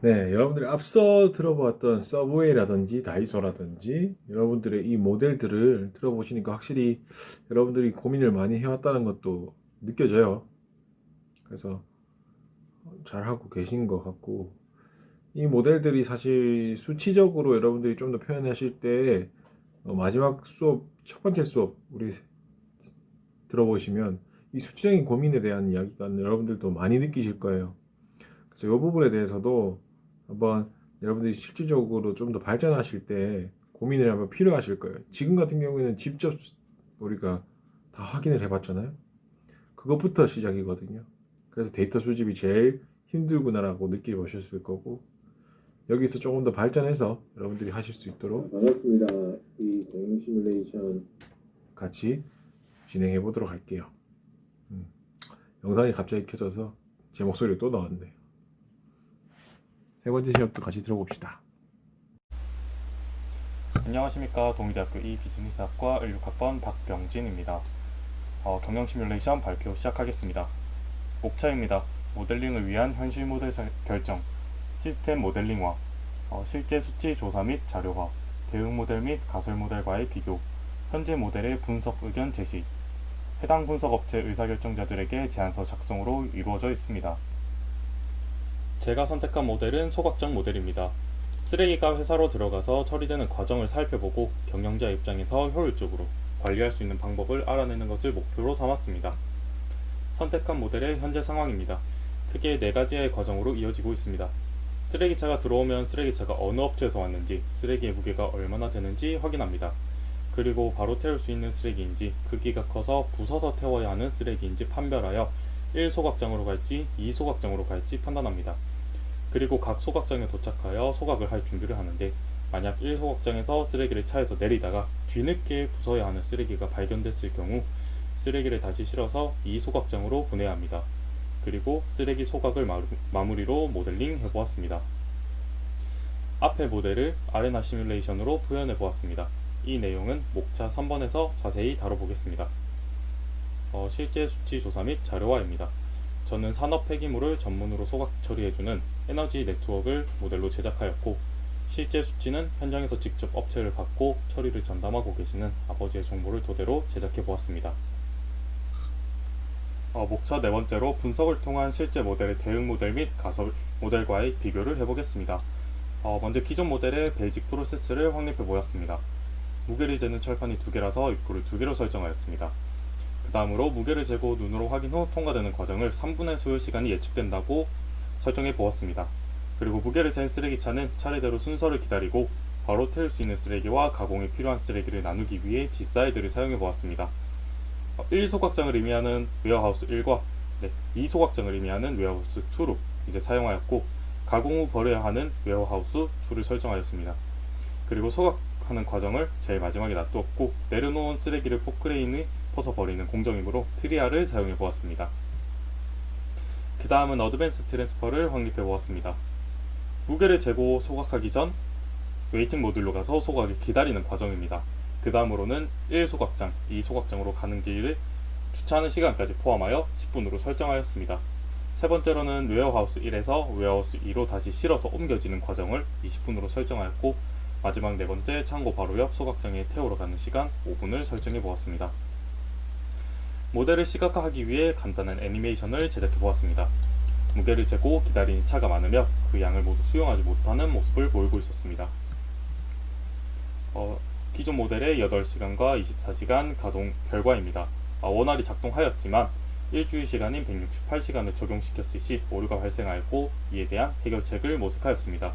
네, 여러분들이 앞서 들어보았던 서브웨이라든지 다이소라든지 여러분들의 이 모델들을 들어보시니까 확실히 여러분들이 고민을 많이 해왔다는 것도 느껴져요. 그래서 잘하고 계신 것 같고, 이 모델들이 사실 수치적으로 여러분들이 좀 더 표현하실 때 마지막 수업, 첫 번째 수업 우리 들어보시면 이 수치적인 고민에 대한 이야기가 여러분들도 많이 느끼실 거예요. 그래서 이 부분에 대해서도 한번 여러분들이 실질적으로 좀 더 발전하실 때 고민을 한번 필요하실 거예요. 지금 같은 경우에는 직접 우리가 다 확인을 해봤잖아요. 그것부터 시작이거든요. 그래서 데이터 수집이 제일 힘들구나라고 느껴보셨을 거고, 여기서 조금 더 발전해서 여러분들이 하실 수 있도록 반갑습니다. 이 경영 시뮬레이션 같이 진행해 보도록 할게요. 영상이 갑자기 켜져서 제 목소리가 또 나왔네요. 세 번째 시험도 같이 들어봅시다. 안녕하십니까. 동의대학교 비즈니스학과 16학번 박병진입니다. 경영 시뮬레이션 발표 시작하겠습니다. 목차입니다. 모델링을 위한 현실 모델 결정, 시스템 모델링화, 실제 수치 조사 및 자료화, 대응 모델 및 가설 모델과의 비교, 현재 모델의 분석 의견 제시, 해당 분석 업체 의사결정자들에게 제안서 작성으로 이루어져 있습니다. 제가 선택한 모델은 소각장 모델입니다. 쓰레기가 회사로 들어가서 처리되는 과정을 살펴보고 경영자 입장에서 효율적으로 관리할 수 있는 방법을 알아내는 것을 목표로 삼았습니다. 선택한 모델의 현재 상황입니다. 크게 4가지의 과정으로 이어지고 있습니다. 쓰레기차가 들어오면 쓰레기차가 어느 업체에서 왔는지, 쓰레기의 무게가 얼마나 되는지 확인합니다. 그리고 바로 태울 수 있는 쓰레기인지, 크기가 커서 부서서 태워야 하는 쓰레기인지 판별하여 1소각장으로 갈지 2소각장으로 갈지 판단합니다. 그리고 각 소각장에 도착하여 소각을 할 준비를 하는데, 만약 1소각장에서 쓰레기를 차에서 내리다가 뒤늦게 부숴야 하는 쓰레기가 발견됐을 경우 쓰레기를 다시 실어서 2소각장으로 보내야 합니다. 그리고 쓰레기 소각을 마무리로 모델링 해보았습니다. 앞의 모델을 아레나 시뮬레이션으로 표현해 보았습니다. 이 내용은 목차 3번에서 자세히 다뤄보겠습니다. 실제 수치 조사 및 자료화입니다. 저는 산업 폐기물을 전문으로 소각 처리해주는 에너지 네트워크를 모델로 제작하였고, 실제 수치는 현장에서 직접 업체를 받고 처리를 전담하고 계시는 아버지의 정보를 토대로 제작해 보았습니다. 목차 4번째로 분석을 통한 실제 모델의 대응 모델 및 가설 모델과의 비교를 해보겠습니다. 먼저 기존 모델의 베이직 프로세스를 확립해 보았습니다. 무게를 재는 철판이 2개라서 입구를 2개로 설정하였습니다. 그 다음으로 무게를 재고 눈으로 확인 후 통과되는 과정을 3분의 소요 시간이 예측된다고 설정해 보았습니다. 그리고 무게를 잰 쓰레기차는 차례대로 순서를 기다리고 바로 태울 수 있는 쓰레기와 가공에 필요한 쓰레기를 나누기 위해 D사이드를 사용해 보았습니다. 1소각장을 의미하는 웨어하우스 1과 2소각장을 의미하는 웨어하우스 2로 이제 사용하였고, 가공 후 버려야 하는 웨어하우스 2를 설정하였습니다. 그리고 소각하는 과정을 제일 마지막에 놔두었고, 내려놓은 쓰레기를 포크레인에 퍼서 버리는 공정이므로 트리아를 사용해 보았습니다. 그 다음은 어드밴스 트랜스퍼를 확립해 보았습니다. 무게를 재고 소각하기 전 웨이팅 모듈로 가서 소각을 기다리는 과정입니다. 그 다음으로는 1소각장, 2소각장으로 가는 길을 주차하는 시간까지 포함하여 10분으로 설정하였습니다. 세 번째로는 웨어하우스 1에서 웨어하우스 2로 다시 실어서 옮겨지는 과정을 20분으로 설정하였고, 마지막 4번째 창고 바로 옆 소각장에 태우러 가는 시간 5분을 설정해 보았습니다. 모델을 시각화하기 위해 간단한 애니메이션을 제작해 보았습니다. 무게를 재고 기다리는 차가 많으며 그 양을 모두 수용하지 못하는 모습을 보이고 있었습니다. 기존 모델의 8시간과 24시간 가동 결과입니다. 원활히 작동하였지만 일주일 시간인 168시간을 적용시켰을 시 오류가 발생하였고, 이에 대한 해결책을 모색하였습니다.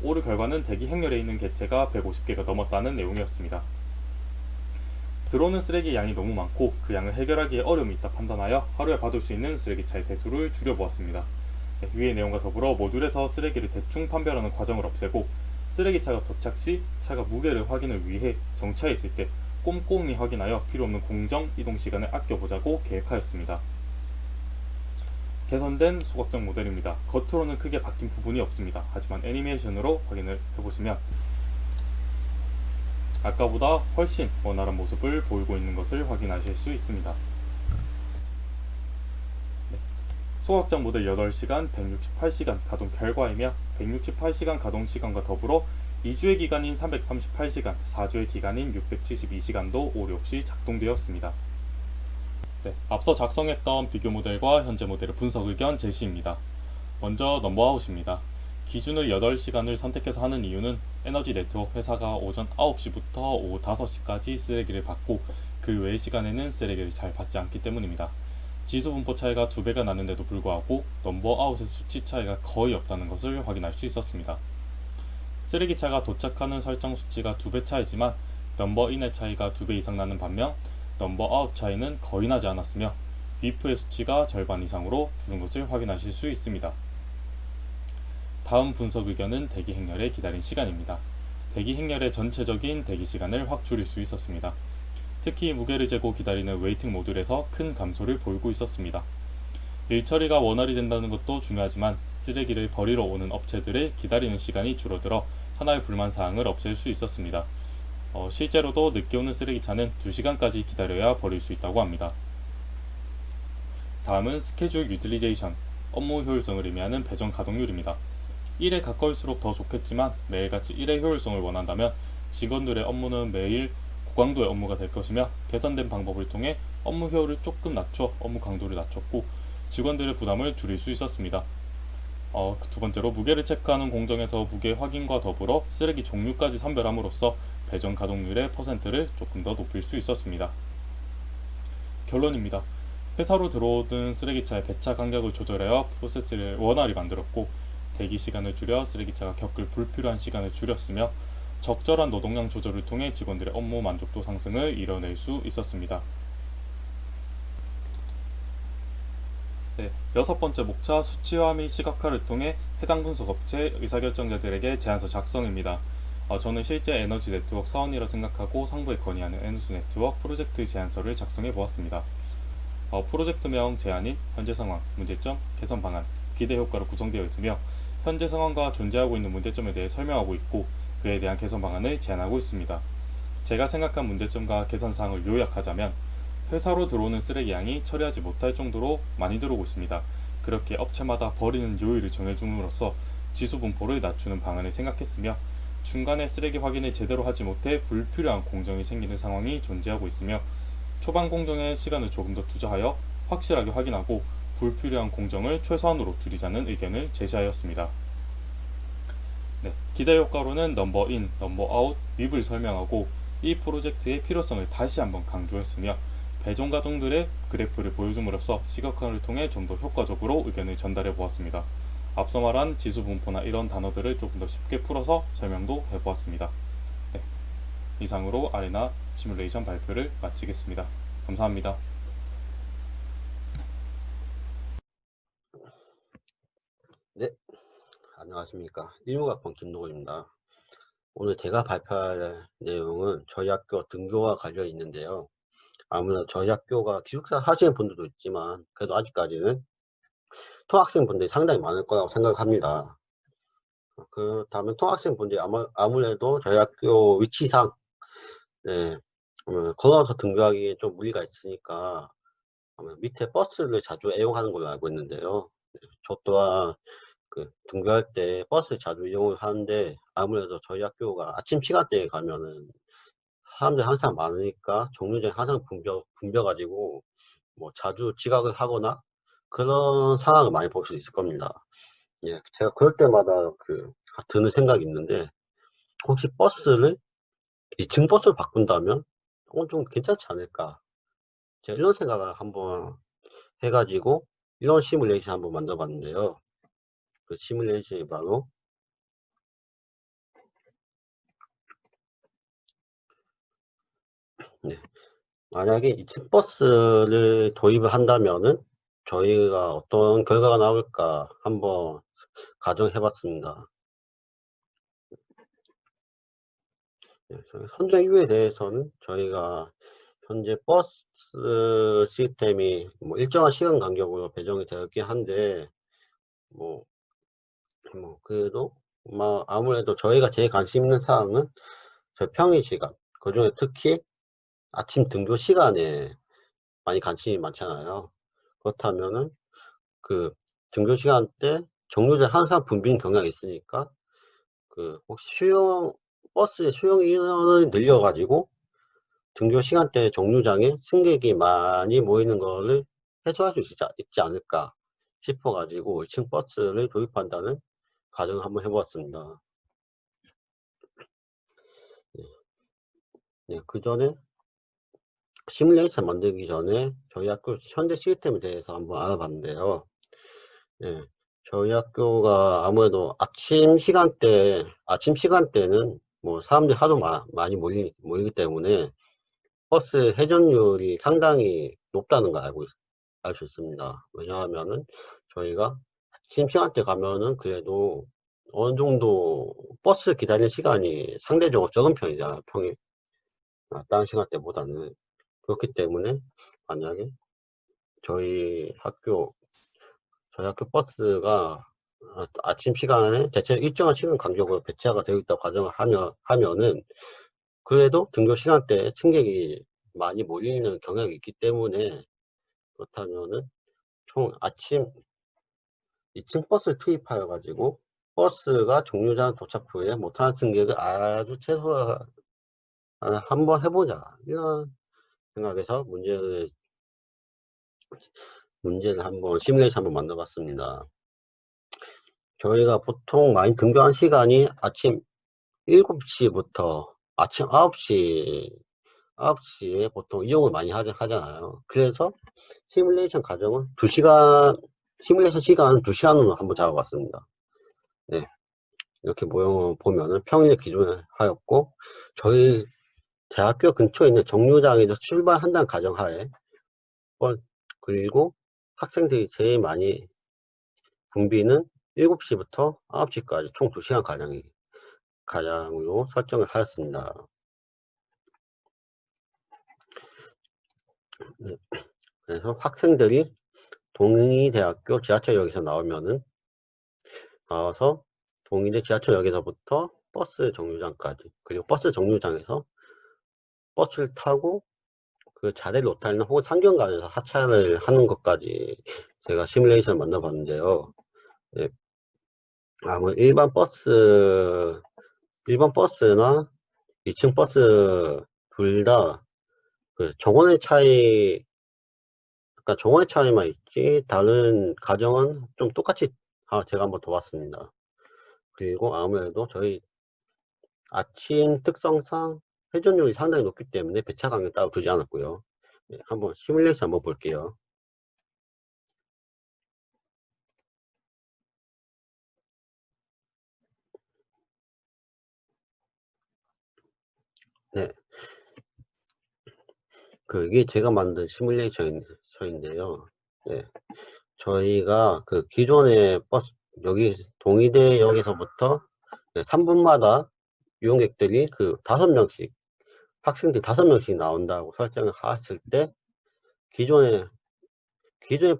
오류 결과는 대기 행렬에 있는 객체가 150개가 넘었다는 내용이었습니다. 들어오는 쓰레기 양이 너무 많고 그 양을 해결하기에 어려움이 있다 판단하여 하루에 받을 수 있는 쓰레기차의 대수를 줄여보았습니다. 위의 내용과 더불어 모듈에서 쓰레기를 대충 판별하는 과정을 없애고, 쓰레기차가 도착 시 차가 무게를 확인을 위해 정차해 있을 때 꼼꼼히 확인하여 필요없는 공정 이동 시간을 아껴보자고 계획하였습니다. 개선된 소각장 모델입니다. 겉으로는 크게 바뀐 부분이 없습니다. 하지만 애니메이션으로 확인을 해보시면 아까보다 훨씬 원활한 모습을 보이고 있는 것을 확인하실 수 있습니다. 소확장 모델 8시간 168시간 가동 결과이며 168시간 가동 시간과 더불어 2주의 기간인 338시간, 4주의 기간인 672시간도 오류 없이 작동되었습니다. 네, 앞서 작성했던 비교 모델과 현재 모델의 분석 의견 제시입니다. 먼저 넘버아웃입니다. 기준의 8시간을 선택해서 하는 이유는 에너지 네트워크 회사가 오전 9시부터 오후 5시까지 쓰레기를 받고 그 외의 시간에는 쓰레기를 잘 받지 않기 때문입니다. 지수 분포 차이가 2배가 나는데도 불구하고 넘버아웃의 수치 차이가 거의 없다는 것을 확인할 수 있었습니다. 쓰레기차가 도착하는 설정 수치가 2배 차이지만 넘버인의 차이가 2배 이상 나는 반면 넘버아웃 차이는 거의 나지 않았으며 위프의 수치가 절반 이상으로 줄은 것을 확인하실 수 있습니다. 다음 분석 의견은 대기 행렬의 기다린 시간입니다. 대기 행렬의 전체적인 대기 시간을 확 줄일 수 있었습니다. 특히 무게를 재고 기다리는 웨이팅 모듈에서 큰 감소를 보이고 있었습니다. 일 처리가 원활히 된다는 것도 중요하지만 쓰레기를 버리러 오는 업체들의 기다리는 시간이 줄어들어 하나의 불만사항을 없앨 수 있었습니다. 실제로도 늦게 오는 쓰레기차는 2시간까지 기다려야 버릴 수 있다고 합니다. 다음은 스케줄 유틸리제이션, 업무 효율성을 의미하는 배정 가동률입니다. 1에 가까울수록 더 좋겠지만 매일같이 1의 효율성을 원한다면 직원들의 업무는 매일 고강도의 업무가 될 것이며 개선된 방법을 통해 업무 효율을 조금 낮춰 업무 강도를 낮췄고 직원들의 부담을 줄일 수 있었습니다. 두 번째로 무게를 체크하는 공정에서 무게 확인과 더불어 쓰레기 종류까지 선별함으로써 배정 가동률의 퍼센트를 조금 더 높일 수 있었습니다. 결론입니다. 회사로 들어오는 쓰레기차의 배차 간격을 조절하여 프로세스를 원활히 만들었고 대기 시간을 줄여 쓰레기차가 겪을 불필요한 시간을 줄였으며 적절한 노동량 조절을 통해 직원들의 업무 만족도 상승을 이뤄낼 수 있었습니다. 네, 여섯 번째 목차 수치화 및 시각화를 통해 해당 분석업체 의사결정자들에게 제안서 작성입니다. 저는 실제 에너지 네트워크 사원이라 생각하고 상부에 건의하는 에너지 네트워크 프로젝트 제안서를 작성해 보았습니다. 프로젝트명 제안인 현재 상황, 문제점, 개선 방안, 기대 효과로 구성되어 있으며 현재 상황과 존재하고 있는 문제점에 대해 설명하고 있고 그에 대한 개선 방안을 제안하고 있습니다. 제가 생각한 문제점과 개선 사항을 요약하자면 회사로 들어오는 쓰레기 양이 처리하지 못할 정도로 많이 들어오고 있습니다. 그렇게 업체마다 버리는 요일을 정해줌으로써 지수 분포를 낮추는 방안을 생각했으며 중간에 쓰레기 확인을 제대로 하지 못해 불필요한 공정이 생기는 상황이 존재하고 있으며 초반 공정에 시간을 조금 더 투자하여 확실하게 확인하고 불필요한 공정을 최소한으로 줄이자는 의견을 제시하였습니다. 네, 기대 효과로는 넘버인, 넘버아웃, 밉을 설명하고 이 프로젝트의 필요성을 다시 한번 강조했으며 배정 가동들의 그래프를 보여줌으로써 시각화를 통해 좀 더 효과적으로 의견을 전달해 보았습니다. 앞서 말한 지수 분포나 이런 단어들을 조금 더 쉽게 풀어서 설명도 해보았습니다. 네, 이상으로 아레나 시뮬레이션 발표를 마치겠습니다. 감사합니다. 네, 안녕하십니까. 일무각본 김노근입니다. 오늘 제가 발표할 내용은 저희 학교 등교와 관련이 있는데요. 아무래도 저희 학교가 기숙사 사시는 분들도 있지만 그래도 아직까지는 통학생 분들이 상당히 많을 거라고 생각합니다. 그렇다면 통학생 분들이 아무래도 저희 학교 위치상 네, 걸어서 등교하기에 좀 무리가 있으니까 밑에 버스를 자주 애용하는 걸로 알고 있는데요. 저 또한 등교할 때 버스 자주 이용을 하는데 아무래도 저희 학교가 아침 시간대에 가면은 사람들이 항상 많으니까 정류장이 항상 붐벼 가지고 뭐 자주 지각을 하거나 그런 상황을 많이 볼 수 있을 겁니다. 예, 제가 그럴 때마다 드는 생각이 있는데 혹시 버스를 2층 버스로 바꾼다면 좀 괜찮지 않을까? 제가 이런 생각을 한번 해가지고 이런 시뮬레이션 한번 만들어 봤는데요. 그 시뮬레이션이 바로 네, 만약에 2층 버스를 도입을 한다면은 저희가 어떤 결과가 나올까 한번 가정해 봤습니다. 선정 이유에 대해서는 저희가 현재 버스 시스템이 뭐 일정한 시간 간격으로 배정이 되었긴 한데 뭐, 그래도 아무래도 저희가 제일 관심 있는 사항은 저 평일 시간, 그중에 특히 아침 등교 시간에 많이 관심이 많잖아요. 그렇다면은 그 등교 시간 때 정류장 항상 붐비는 경향이 있으니까 그 혹시 버스의 수용 인원을 늘려가지고 등교 시간대 정류장에 승객이 많이 모이는 거를 해소할 수 있지 않을까 싶어가지고 2층 버스를 도입한다는 가정을 한번 해보았습니다. 네, 그 전에 시뮬레이션 만들기 전에 저희 학교 현재 시스템에 대해서 한번 알아봤는데요. 네, 저희 학교가 아무래도 아침 시간대는 뭐 사람들이 하도 많이 모이기 때문에 버스 회전율이 상당히 높다는 걸 알 수 있습니다. 왜냐하면은 저희가 아침 시간대 가면은 그래도 어느 정도 버스 기다리는 시간이 상대적으로 적은 편이잖아요. 다른 시간대보다는. 그렇기 때문에 만약에 저희 학교 버스가 아침 시간에 대체 일정한 시간 간격으로 배치가 되어 있다고 가정을 하면은 그래도 등교 시간대에 승객이 많이 몰리는 경향이 있기 때문에 그렇다면은 총 아침 2층 버스를 투입하여 가지고 버스가 정류장 도착 후에 못하는 승객을 아주 최소화 한번 해보자 이런 생각에서 문제를 한번 시뮬레이션 한번 만들어 봤습니다. 저희가 보통 많이 등교한 시간이 아침 7시부터 아침 9시에 보통 이용을 많이 하잖아요. 그래서 시뮬레이션 시간은 2시간으로 한번 잡아봤습니다. 네. 이렇게 모형을 보면은 평일 기준을 하였고, 저희 대학교 근처에 있는 정류장에서 출발한다는 가정하에, 그리고 학생들이 제일 많이 붐비는 7시부터 9시까지 총 2시간 가량으로 설정을 하였습니다. 네. 그래서 학생들이 동의대학교 지하철역에서 나와서 동의대 지하철역에서부터 버스 정류장까지, 그리고 버스 정류장에서 버스를 타고 그 자리를 놓다리는 혹은 상경관에서 하차를 하는 것까지 제가 시뮬레이션을 만들어 봤는데요. 예, 아무 일반 버스나 2층 버스 둘 다 그 정원의 차이만 있지 다른 가정은 좀 똑같이 제가 한번 더 봤습니다. 그리고 아무래도 저희 아침 특성상 회전율이 상당히 높기 때문에 배차 간격 따로 두지 않았고요. 네, 한번 시뮬레이션 한번 볼게요. 네, 이게 제가 만든 시뮬레이션인데요. 네, 저희가 그 기존의 여기 동의대역에서부터 3분마다 이용객들이 학생들이 5명씩 나온다고 설정을 하셨을 때, 기존의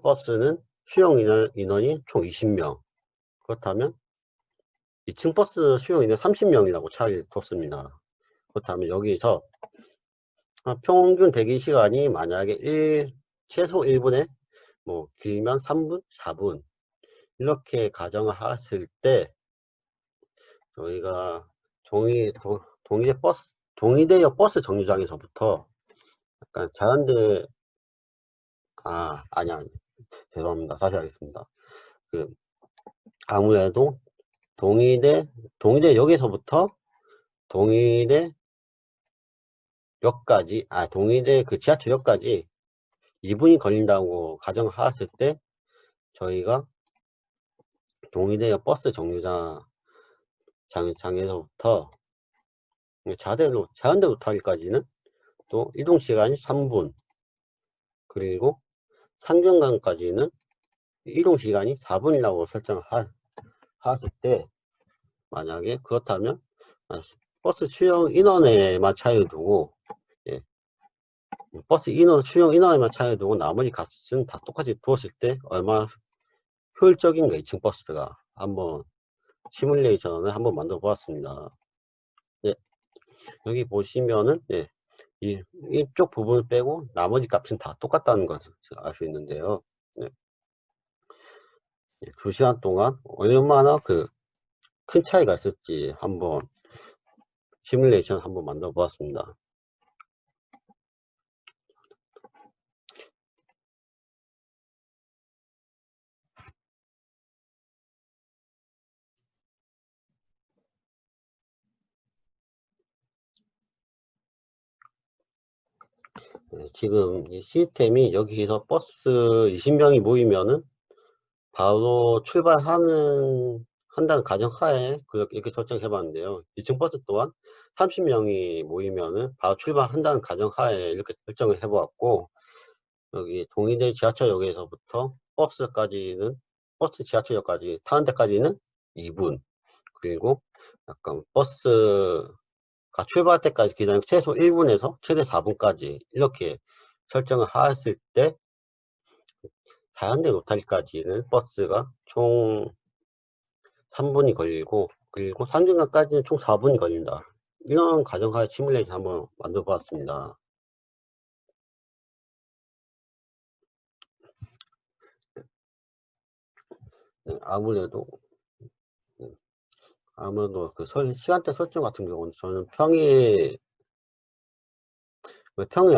버스는 수용 인원이 총 20명. 그렇다면 2층 버스 수용 인원 30명이라고 차이를 뒀습니다. 그렇다면 여기서 평균 대기 시간이 만약에 최소 1분에 뭐 길면 3분, 4분 이렇게 가정을 하실 때 저희가 동의대역 버스 정류장에서부터 약간 아니 죄송합니다. 다시 하겠습니다. 아무래도 동의대역에서부터 동의대역까지 동의대 그 지하철역까지 2분이 걸린다고 가정을 하셨을 때 저희가 동의대역 버스 정류장에서부터 자연대 로타리까지는 또 이동시간이 3분, 그리고 상경관까지는 이동시간이 4분이라고 설정을 하실 때, 만약에 그렇다면 버스 수용 인원에만 차이를 두고 수용 인원에만 차이를 두고 나머지 값은 다 똑같이 두었을 때 얼마나 효율적인가 2층 버스가 한번 시뮬레이션을 한번 만들어 보았습니다. 예, 여기 보시면은 이쪽 부분을 빼고 나머지 값은 다 똑같다는 것을 알 수 있는데요. 네. 2시간 동안 얼마나 큰 차이가 있을지 한번 시뮬레이션 한번 만들어 보았습니다. 지금 이 시스템이 여기서 버스 20명이 모이면은 바로 한다는 가정하에 이렇게 설정해 봤는데요. 2층 버스 또한 30명이 모이면은 바로 출발한다는 가정하에 이렇게 설정을 해 보았고, 여기 동의대 지하철역에서부터 버스 지하철역까지 타는 데까지는 2분, 그리고 약간 버스가 출발할 때까지 기다리면 최소 1분에서 최대 4분까지 이렇게 설정을 하였을 때, 자연대 로타리까지는 버스가 총 3분이 걸리고, 그리고 상중간까지는 총 4분이 걸린다. 이런 가정하에 시뮬레이션 한번 만들어 보았습니다. 네, 아무래도 시간대 설정 같은 경우는 저는 평일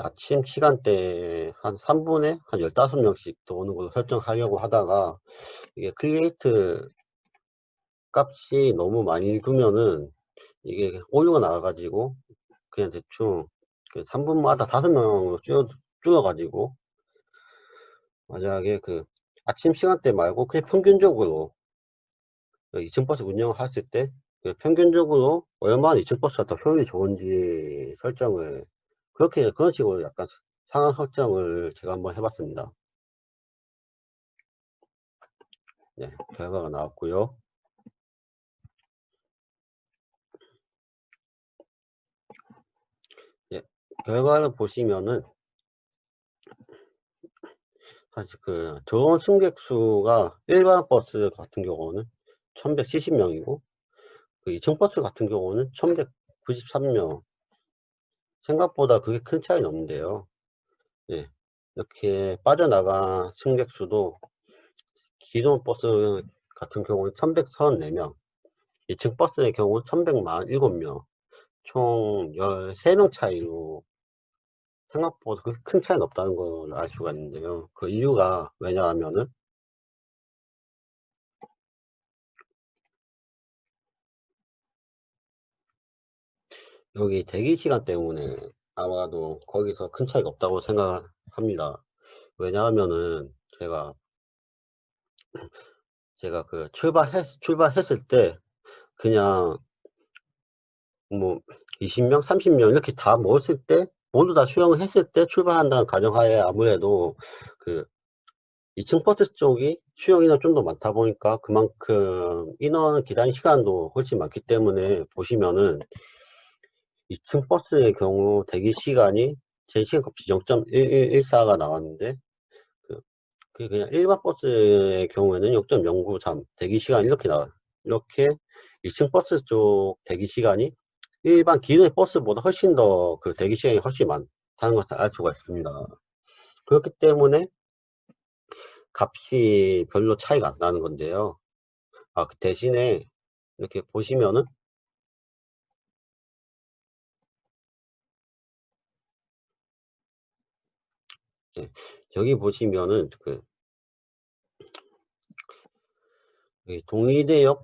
아침 시간대에 한 3분에 한 15명씩 더 오는 걸로 설정하려고 하다가, 이게 크리에이트 값이 너무 많이 두면은 이게 오류가 나와가지고 그냥 대충 3분마다 5명으로 줄여가지고, 만약에 아침 시간대 말고 그냥 평균적으로 2층 버스 운영을 했을 때 평균적으로 얼마나 2층 버스가 더 효율이 좋은지 그런 식으로 약간 상황 설정을 제가 한번 해봤습니다. 네, 결과가 나왔고요. 예, 결과를 보시면은 사실 들어온 승객 수가 일반 버스 같은 경우는 1170명이고 2층 버스 같은 경우는 1193명. 생각보다 그게 큰 차이는 없는데요. 예, 이렇게 빠져나간 승객 수도 기존 버스 같은 경우는 1134명, 2층 버스의 경우는 1147명, 총 13명 차이로 생각보다 그렇게 큰 차이는 없다는 걸 알 수가 있는데요. 그 이유가 왜냐하면은 여기 대기 시간 때문에 아마도 거기서 큰 차이가 없다고 생각합니다. 왜냐하면은 제가 출발했을 때 그냥 뭐 20명, 30명 이렇게 다 모였을 때 모두 다 수용을 했을 때 출발한다는 가정하에 아무래도 그 2층 버스 쪽이 수용 인원 좀 더 많다 보니까 그만큼 인원 기다린 시간도 훨씬 많기 때문에 보시면은 2층 버스의 경우 대기 시간이 제 시간값이 0.1114가 나왔는데 그게 그냥 일반 버스의 경우에는 0.093 대기 시간 이렇게 2층 버스 쪽 대기 시간이 일반 기존의 버스보다 훨씬 더 대기 시간이 훨씬 많다는 것을 알 수가 있습니다. 그렇기 때문에 값이 별로 차이가 안 나는 건데요. 그 대신에 이렇게 보시면은 예, 여기 보시면은 이 동의대역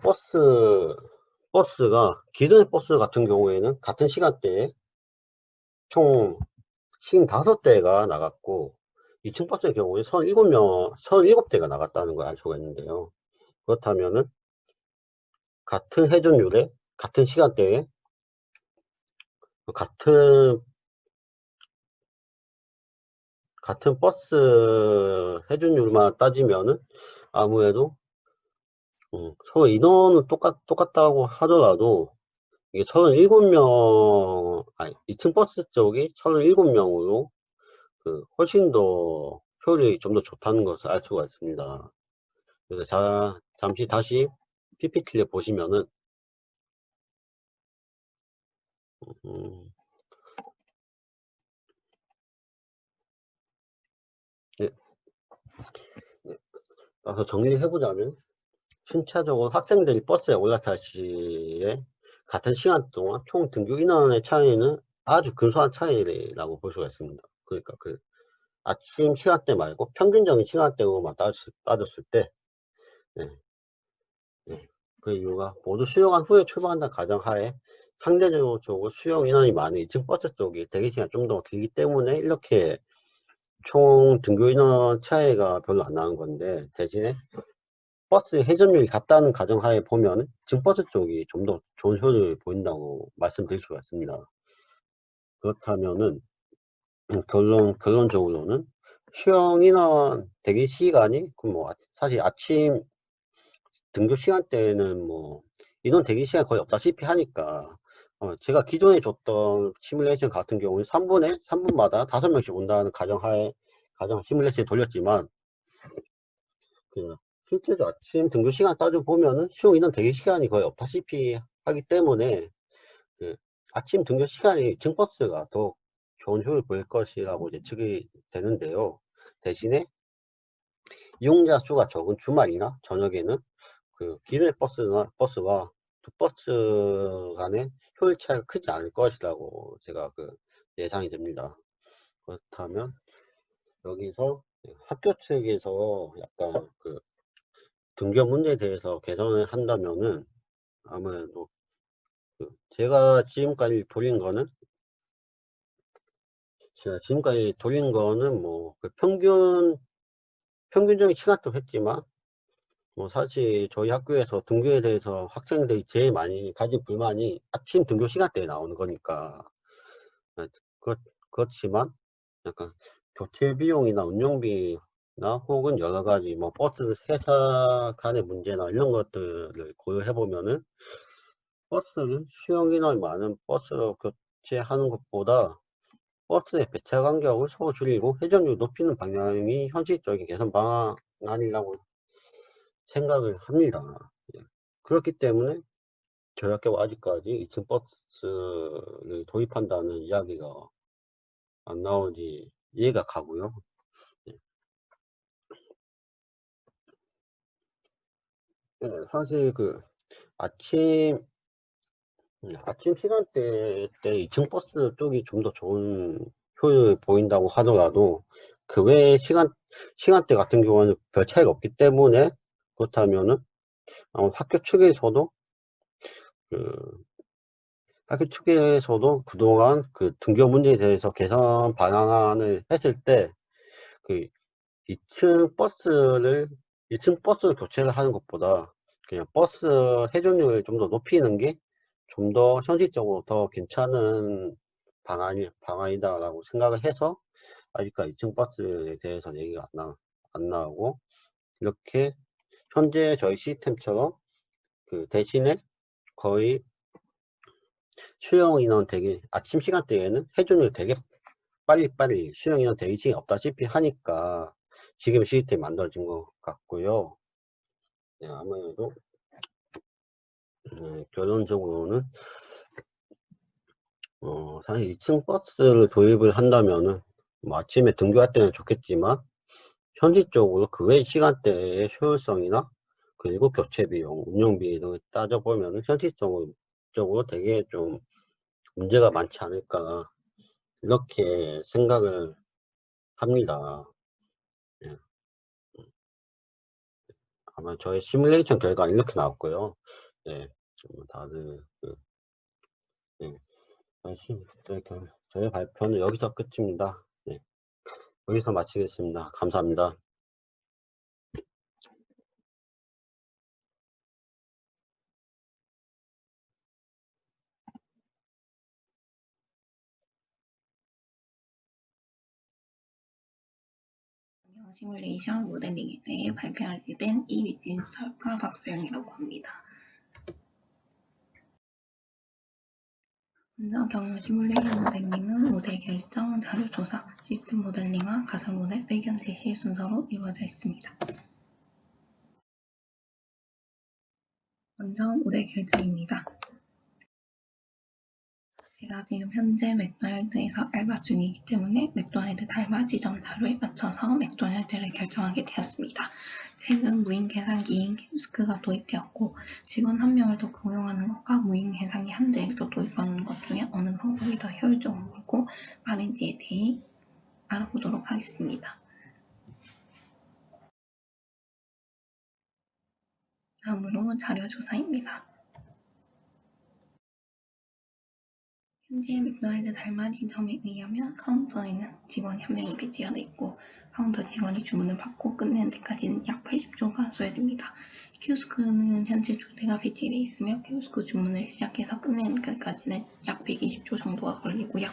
버스가 기존의 버스 같은 경우에는 같은 시간대에 총 55대가 나갔고 2층 버스의 경우에 37대가 나갔다는 걸 알 수가 있는데요. 그렇다면은 같은 회전율에 같은 시간대에 같은 버스 회전율만 따지면은 아무래도 서로 인원은 똑같다고 하더라도 이게 37명, 아니 2층 버스 쪽이 37명으로 훨씬 더 효율이 좀 더 좋다는 것을 알 수가 있습니다. 그래서 잠시 다시 PPT를 보시면은 음, 네, 네. 따라서 정리해 보자면 순차적으로 학생들이 버스에 올라탈 시에 같은 시간 동안 총 등교 인원의 차이는 아주 근소한 차이라고 볼 수가 있습니다. 그러니까 그 아침 시간대 말고 평균적인 시간대로만 따졌을 때, 네, 네. 그 이유가 모두 수용한 후에 출발한다는 가정하에 상대적으로 수용 인원이 많은 2층 버스 쪽이 대기시간이 좀 더 길기 때문에 이렇게 총 등교 인원 차이가 별로 안 나는 건데, 대신에 버스 회전율이 같다는 가정하에 보면 증버스 쪽이 좀 더 좋은 효율을 보인다고 말씀드릴 수가 있습니다. 그렇다면은 결론적으로는 수용 인원 대기 시간이 사실 아침 등교 시간대에는 인원 대기 시간 거의 없다시피 하니까 제가 기존에 줬던 시뮬레이션 같은 경우는 3분마다 5명씩 온다는 가정 시뮬레이션 돌렸지만 실제로 아침 등교 시간 따져보면은 수용 인원 대기 시간이 거의 없다시피 하기 때문에 아침 등교 시간이 층버스가 더 좋은 효율을 보일 것이라고 예측이 되는데요. 대신에 이용자 수가 적은 주말이나 저녁에는 기존의 버스와 두 버스 간의 효율 차이가 크지 않을 것이라고 제가 예상이 됩니다. 그렇다면 여기서 학교 측에서 약간 등교 문제에 대해서 개선을 한다면은 아무래도 제가 지금까지 돌린 거는 평균적인 시간도 했지만 사실 저희 학교에서 등교에 대해서 학생들이 제일 많이 가진 불만이 아침 등교 시간대에 나오는 거니까 그렇지만 약간 교체 비용이나 운영비나 혹은 여러 가지 버스 회사 간의 문제나 이런 것들을 고려해 보면은 버스를 수용 인원이 많은 버스로 교체하는 것보다 버스의 배차 간격을 서로 줄이고 회전율 높이는 방향이 현실적인 개선 방안이라고 생각을 합니다. 예. 그렇기 때문에 저희 학교가 아직까지 2층 버스를 도입한다는 이야기가 안 나오지 이해가 가고요. 예. 예, 사실 아침 시간대 때 2층 버스 쪽이 좀 더 좋은 효율을 보인다고 하더라도 그 외의 시간대 같은 경우는 별 차이가 없기 때문에 그렇다면은 학교 측에서도 그 그동안 등교 문제에 대해서 개선 방안을 했을 때 그 2층 버스를 교체를 하는 것보다 그냥 버스 회전율을 좀 더 높이는 게 좀 더 현실적으로 더 괜찮은 방안이다라고 생각을 해서 아직까지 2층 버스에 대해서 얘기가 안 나오고 이렇게 현재 저희 시스템처럼 대신에 거의 수용 인원 대기 아침 시간대에는 회전율 되게 빨리 수용 인원 대기 시간이 없다시피 하니까 지금 시스템이 만들어진 것 같고요. 네, 아무래도 결론적으로는 사실 2층 버스를 도입을 한다면은 아침에 등교할 때는 좋겠지만 현실적으로 그 외 시간대의 효율성이나 그리고 교체 비용, 운영비 등을 따져보면 현실적으로 되게 좀 문제가 많지 않을까 이렇게 생각을 합니다. 예. 아마 저의 시뮬레이션 결과는 이렇게 나왔고요. 예, 다들 예, 저의 발표는 여기서 끝입니다. 예, 여기서 마치겠습니다. 감사합니다. 시뮬레이션 모델링에 대해 발표하게 된 이비즈니스학과 박소영이라고 합니다. 먼저 경영 시뮬레이션 모델링은 모델 결정, 자료 조사, 시스템 모델링과 가설 모델, 의견 제시 순서로 이루어져 있습니다. 먼저 모델 결정입니다. 제가 지금 현재 맥도날드에서 알바 중이기 때문에 맥도날드 달마 지점 자료에 맞춰서 맥도날드를 결정하게 되었습니다. 최근 무인 계산기인 키오스크가 도입되었고 직원 1명을 더 고용하는 것과 무인 계산기 1대를 더 도입하는 것 중에 어느 방법이 더 효율적이고 빠른지에 대해 알아보도록 하겠습니다. 다음으로 자료조사입니다. 현재 맥도날드 달마 지점에 의하면 카운터에는 직원이 1명이 배치가 되어 있고 카운터 직원이 주문을 받고 끝내는 데까지는 약 80초가 소요됩니다. 키오스크는 현재 2대가 배치되어 있으며 키오스크 주문을 시작해서 끝내는 데까지는 약 120초 정도가 걸리고요.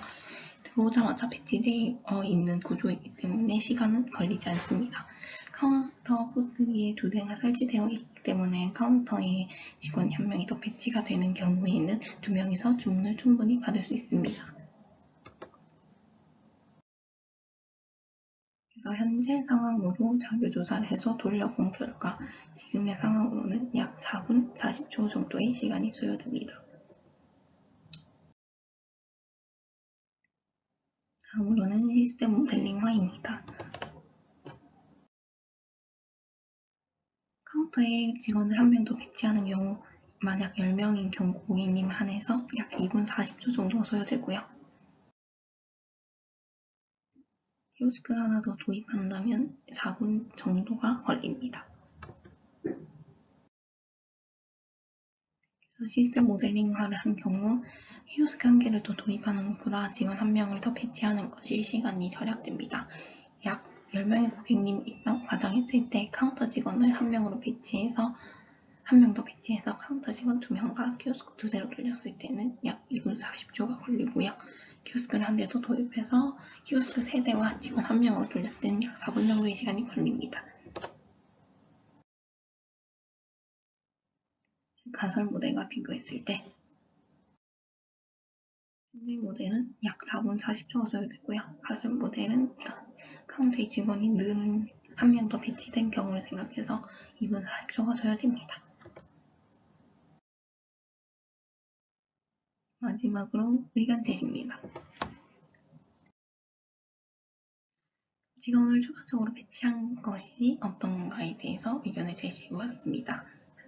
들어오자마자 배치되어 있는 구조이기 때문에 시간은 걸리지 않습니다. 카운터 포스기에 2대가 설치되어 있기 때문에 카운터에 직원이 1명이 더 배치가 되는 경우에는 2명이서 주문을 충분히 받을 수 있습니다. 그래서 현재 상황으로 자료조사를 해서 돌려본 결과 지금의 상황으로는 약 4분 40초 정도의 시간이 소요됩니다. 다음으로는 시스템 모델링화입니다. 카운터에 직원을 1명 더 배치하는 경우 만약 10명인 경우 고객님 한해서 약 2분 40초 정도 소요되고요. 키오스크를 하나 더 도입한다면 4분 정도가 걸립니다. 그래서 시스템 모델링화를 한 경우 키오스크 1개를 더 도입하는 것보다 직원 1명을 더 배치하는 것이 시간이 절약됩니다. 약 10명의 고객님 이상 가정했을 때 카운터 직원을 1명으로 배치해서 1명 더 배치해서 카운터 직원 2명과 키오스크 2대로 돌렸을 때는 약 2분 40초가 걸리고요. 키오스크를 1대 더 도입해서 키오스크 3대와 직원 1명으로 돌렸을 때는 약 4분 정도의 시간이 걸립니다. 가설 모델과 비교했을 때 현재 모델은 약 4분 40초가 소요되고요. 가설 모델은 카운터의 직원이 늘 1명 더 배치된 경우를 생각해서 2분 40초가 소요됩니다. 마지막으로 의견 제시입니다. 직원을 추가적으로 배치한 것이 어떤가에 대해서 의견을 제시해보았습니다.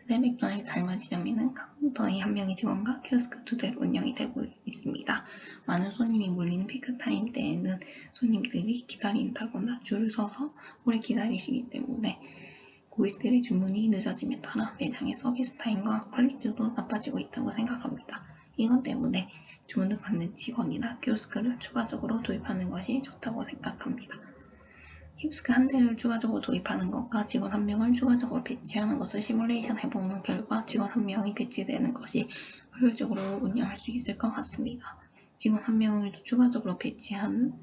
현재 맥도날드 달마 지점에는 카운터에 1명의 직원과 키오스크 2대로 운영이 되고 있습니다. 많은 손님이 몰리는 피크타임 때에는 손님들이 기다린다거나 줄을 서서 오래 기다리시기 때문에 고객들의 주문이 늦어짐에 따라 매장의 서비스 타임과 퀄리티도 나빠지고 있다고 생각합니다. 이것 때문에 주문을 받는 직원이나 키오스크를 추가적으로 도입하는 것이 좋다고 생각합니다. 키오스크 1대를 추가적으로 도입하는 것과 직원 1명을 추가적으로 배치하는 것을 시뮬레이션 해보는 결과 직원 1명이 배치되는 것이 효율적으로 운영할 수 있을 것 같습니다. 직원 1명을 더 추가적으로 배치하는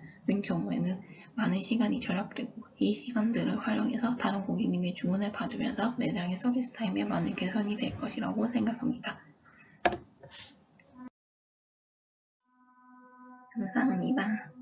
경우에는 많은 시간이 절약되고 이 시간들을 활용해서 다른 고객님의 주문을 받으면서 매장의 서비스 타임에 많은 개선이 될 것이라고 생각합니다. 감사합니다.